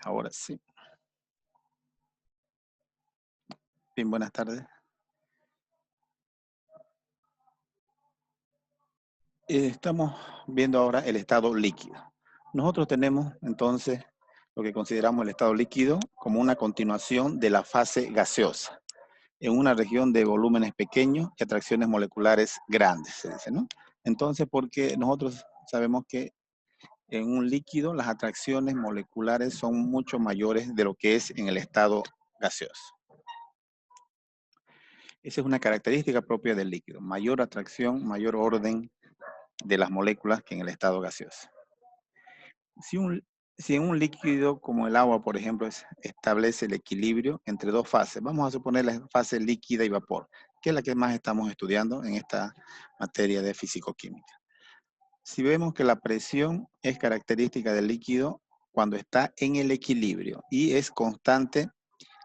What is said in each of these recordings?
Ahora sí. Bien, buenas tardes. Estamos viendo ahora el estado líquido. Nosotros tenemos entonces lo que consideramos el estado líquido como una continuación de la fase gaseosa en una región de volúmenes pequeños y atracciones moleculares grandes, se dice, ¿no? Entonces, porque nosotros sabemos que en un líquido las atracciones moleculares son mucho mayores de lo que es en el estado gaseoso. Esa es una característica propia del líquido, mayor atracción, mayor orden de las moléculas que en el estado gaseoso. Si, si en un líquido como el agua, por ejemplo, establece el equilibrio entre dos fases, vamos a suponer la fase líquida y vapor, que es la que más estamos estudiando en esta materia de físico-química. Si vemos que la presión es característica del líquido cuando está en el equilibrio y es constante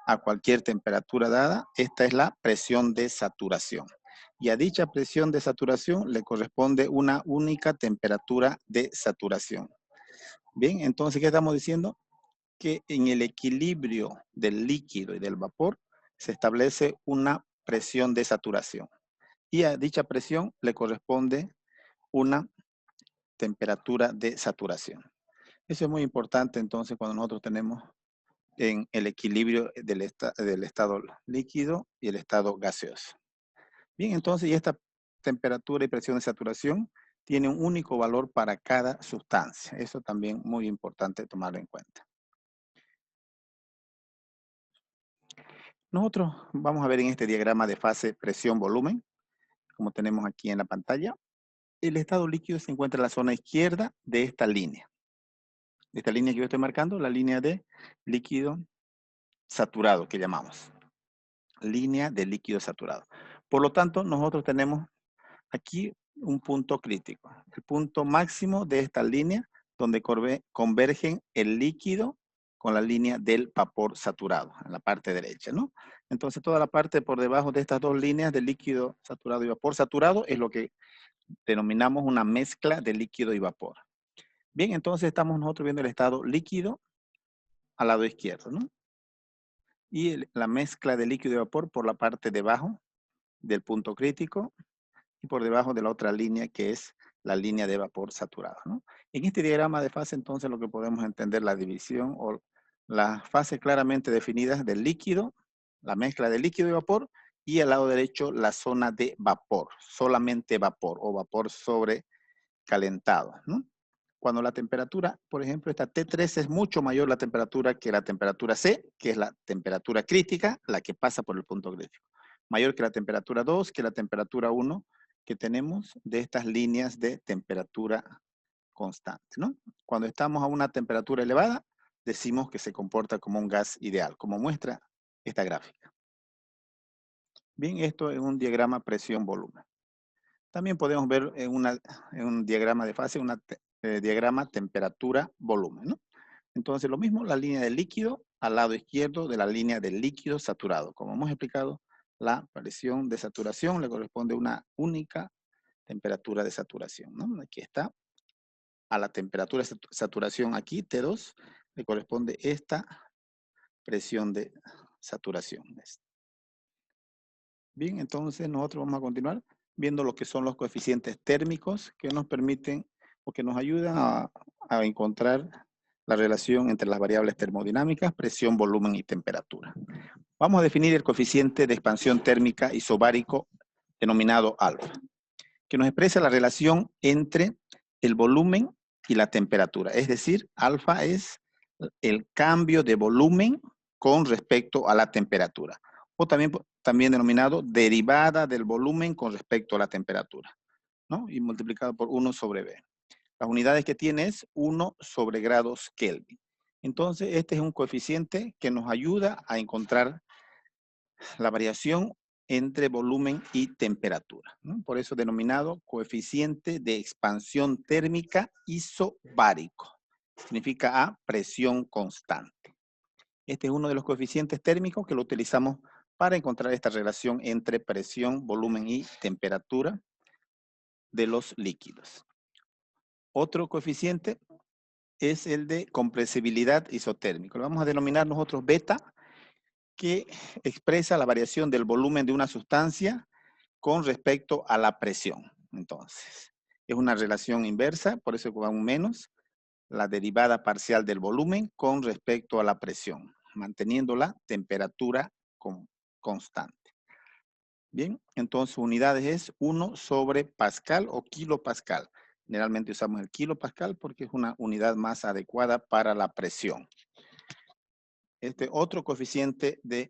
a cualquier temperatura dada, esta es la presión de saturación. Y a dicha presión de saturación le corresponde una única temperatura de saturación. Bien, entonces, ¿qué estamos diciendo? Que en el equilibrio del líquido y del vapor se establece una presión de saturación. Y a dicha presión le corresponde una temperatura de saturación. Eso es muy importante entonces cuando nosotros tenemos en el equilibrio del estado líquido y el estado gaseoso. Bien, entonces, y esta temperatura y presión de saturación tiene un único valor para cada sustancia. Eso también muy importante tomarlo en cuenta. Nosotros vamos a ver en este diagrama de fase presión-volumen, como tenemos aquí en la pantalla, el estado líquido se encuentra en la zona izquierda de esta línea. De esta línea que yo estoy marcando, la línea de líquido saturado que llamamos. Línea de líquido saturado. Por lo tanto, nosotros tenemos aquí un punto crítico. El punto máximo de esta línea donde convergen el líquido con la línea del vapor saturado, en la parte derecha, ¿no? Entonces, toda la parte por debajo de estas dos líneas de líquido saturado y vapor saturado es lo que denominamos una mezcla de líquido y vapor. Bien, entonces estamos nosotros viendo el estado líquido al lado izquierdo, ¿no? Y la mezcla de líquido y vapor por la parte de abajo del punto crítico y por debajo de la otra línea que es la línea de vapor saturado, ¿no? En este diagrama de fase entonces lo que podemos entender la división o las fases claramente definidas del líquido, la mezcla de líquido y vapor, y al lado derecho la zona de vapor, solamente vapor o vapor sobrecalentado, ¿no? Cuando la temperatura, por ejemplo, esta T3 es mucho mayor la temperatura que la temperatura C, que es la temperatura crítica, la que pasa por el punto crítico. Mayor que la temperatura 2, que la temperatura 1 que tenemos de estas líneas de temperatura constante, ¿no? Cuando estamos a una temperatura elevada, decimos que se comporta como un gas ideal, como muestra esta gráfica. Bien, esto es un diagrama presión-volumen. También podemos ver en un diagrama de fase, diagrama temperatura-volumen, ¿no? Entonces, lo mismo, la línea del líquido al lado izquierdo de la línea del líquido saturado. Como hemos explicado, la presión de saturación le corresponde una única temperatura de saturación, ¿no? Aquí está. A la temperatura de saturación aquí, T2, le corresponde esta presión de saturación. Bien, entonces nosotros vamos a continuar viendo lo que son los coeficientes térmicos que nos permiten o que nos ayudan a encontrar la relación entre las variables termodinámicas, presión, volumen y temperatura. Vamos a definir el coeficiente de expansión térmica isobárico denominado alfa, que nos expresa la relación entre el volumen y la temperatura. Es decir, alfa es el cambio de volumen con respecto a la temperatura, o también denominado derivada del volumen con respecto a la temperatura, ¿no? Y multiplicado por 1 sobre B. Las unidades que tiene es 1 sobre grados Kelvin. Entonces, este es un coeficiente que nos ayuda a encontrar la variación entre volumen y temperatura, ¿no? Por eso denominado coeficiente de expansión térmica isobárico. Significa a presión constante. Este es uno de los coeficientes térmicos que lo utilizamos para encontrar esta relación entre presión, volumen y temperatura de los líquidos. Otro coeficiente es el de compresibilidad isotérmico. Lo vamos a denominar nosotros beta, que expresa la variación del volumen de una sustancia con respecto a la presión. Entonces, es una relación inversa, por eso va un menos, la derivada parcial del volumen con respecto a la presión, manteniendo la temperatura constante. Bien, entonces unidades es 1 sobre pascal o kilopascal. Generalmente usamos el kilopascal porque es una unidad más adecuada para la presión. Este otro coeficiente de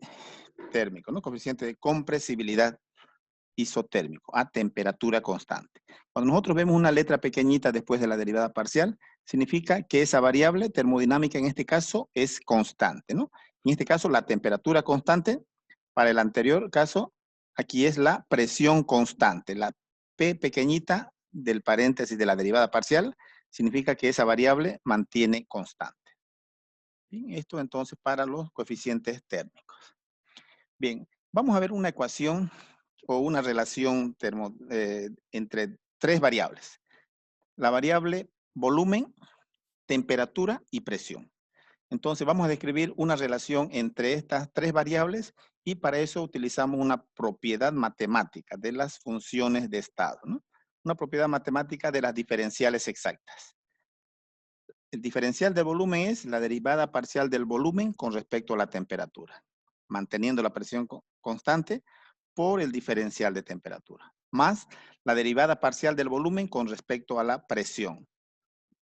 térmico, ¿no? Coeficiente de compresibilidad isotérmico a temperatura constante. Cuando nosotros vemos una letra pequeñita después de la derivada parcial, significa que esa variable termodinámica en este caso es constante, ¿no? En este caso la temperatura constante, para el anterior caso, aquí es la presión constante. La P pequeñita del paréntesis de la derivada parcial significa que esa variable mantiene constante. Bien, esto entonces para los coeficientes térmicos. Bien, vamos a ver una ecuación o una relación entre tres variables. La variable volumen, temperatura y presión. Entonces vamos a describir una relación entre estas tres variables y para eso utilizamos una propiedad matemática de las funciones de estado, ¿no? Una propiedad matemática de las diferenciales exactas. El diferencial del volumen es la derivada parcial del volumen con respecto a la temperatura, manteniendo la presión constante por el diferencial de temperatura, más la derivada parcial del volumen con respecto a la presión,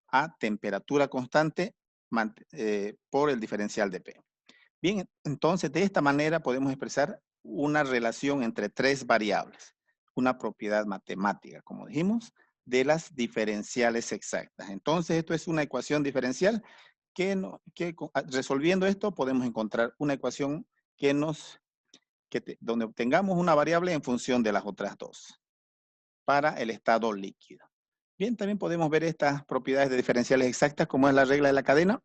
a temperatura constante por el diferencial de P. Bien, entonces de esta manera podemos expresar una relación entre tres variables, una propiedad matemática, como dijimos, de las diferenciales exactas. Entonces esto es una ecuación diferencial resolviendo esto podemos encontrar una ecuación donde obtengamos una variable en función de las otras dos para el estado líquido. Bien, también podemos ver estas propiedades de diferenciales exactas como es la regla de la cadena,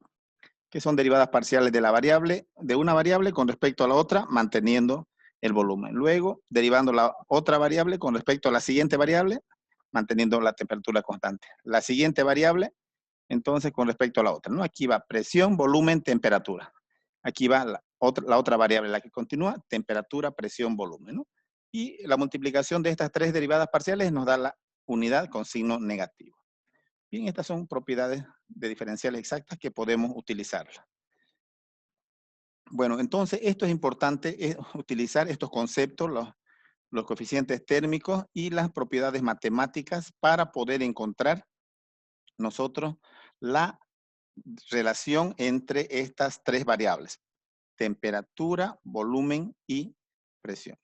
que son derivadas parciales de la variable, de una variable con respecto a la otra, manteniendo el volumen. Luego, derivando la otra variable con respecto a la siguiente variable, manteniendo la temperatura constante. La siguiente variable, entonces, con respecto a la otra, ¿no? Aquí va presión, volumen, temperatura. Aquí va la otra variable, la que continúa, temperatura, presión, volumen, ¿no? Y la multiplicación de estas tres derivadas parciales nos da la unidad con signo negativo. Bien, estas son propiedades de diferenciales exactas que podemos utilizar. Bueno, entonces esto es importante, utilizar estos conceptos, los coeficientes térmicos y las propiedades matemáticas para poder encontrar nosotros la relación entre estas tres variables, temperatura, volumen y presión.